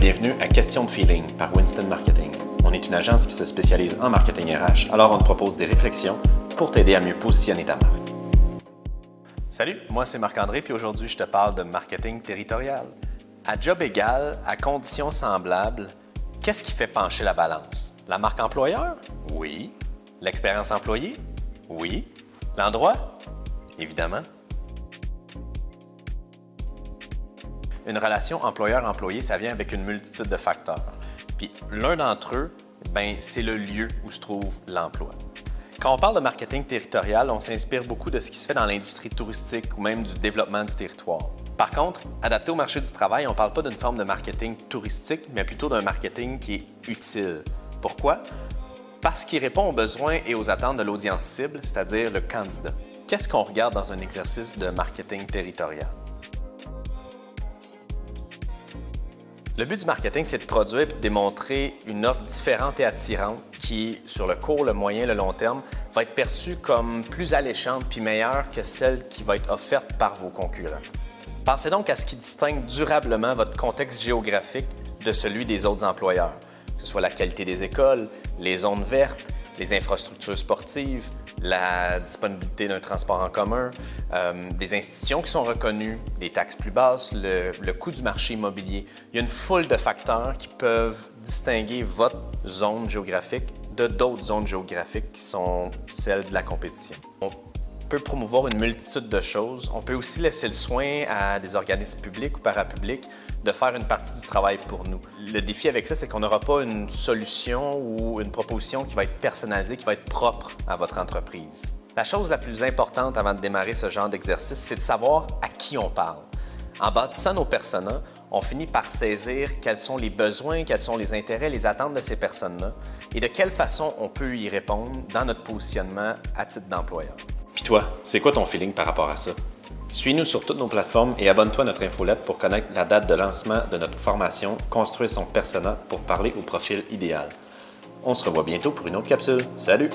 bienvenue à Question de Feeling par Winston Marketing. On est une agence qui se spécialise en marketing RH, alors on te propose des réflexions pour t'aider à mieux positionner ta marque. Salut, moi c'est Marc-André, puis aujourd'hui je te parle de marketing territorial. À job égal, à conditions semblables, qu'est-ce qui fait pencher la balance? La marque employeur? Oui. L'expérience employée? Oui. L'endroit? Évidemment. Une relation employeur-employé, ça vient avec une multitude de facteurs. Puis l'un d'entre eux, c'est le lieu où se trouve l'emploi. Quand on parle de marketing territorial, on s'inspire beaucoup de ce qui se fait dans l'industrie touristique ou même du développement du territoire. Par contre, adapté au marché du travail, on ne parle pas d'une forme de marketing touristique, mais plutôt d'un marketing qui est utile. Pourquoi? Parce qu'il répond aux besoins et aux attentes de l'audience cible, c'est-à-dire le candidat. Qu'est-ce qu'on regarde dans un exercice de marketing territorial? Le but du marketing, c'est de produire et de démontrer une offre différente et attirante qui, sur le court, le moyen, le long terme, va être perçue comme plus alléchante puis meilleure que celle qui va être offerte par vos concurrents. Pensez donc à ce qui distingue durablement votre contexte géographique de celui des autres employeurs, que ce soit la qualité des écoles, les zones vertes, les infrastructures sportives, la disponibilité d'un transport en commun, des institutions qui sont reconnues, des taxes plus basses, le coût du marché immobilier. Il y a une foule de facteurs qui peuvent distinguer votre zone géographique de d'autres zones géographiques qui sont celles de la compétition. On peut promouvoir une multitude de choses. On peut aussi laisser le soin à des organismes publics ou parapublics de faire une partie du travail pour nous. Le défi avec ça, c'est qu'on n'aura pas une solution ou une proposition qui va être personnalisée, qui va être propre à votre entreprise. La chose la plus importante avant de démarrer ce genre d'exercice, c'est de savoir à qui on parle. En bâtissant nos personas, on finit par saisir quels sont les besoins, quels sont les intérêts, les attentes de ces personnes-là et de quelle façon on peut y répondre dans notre positionnement à titre d'employeur. Puis toi, c'est quoi ton feeling par rapport à ça? Suis-nous sur toutes nos plateformes et abonne-toi à notre infolette pour connaître la date de lancement de notre formation « Construire son persona pour parler au profil idéal ». On se revoit bientôt pour une autre capsule. Salut!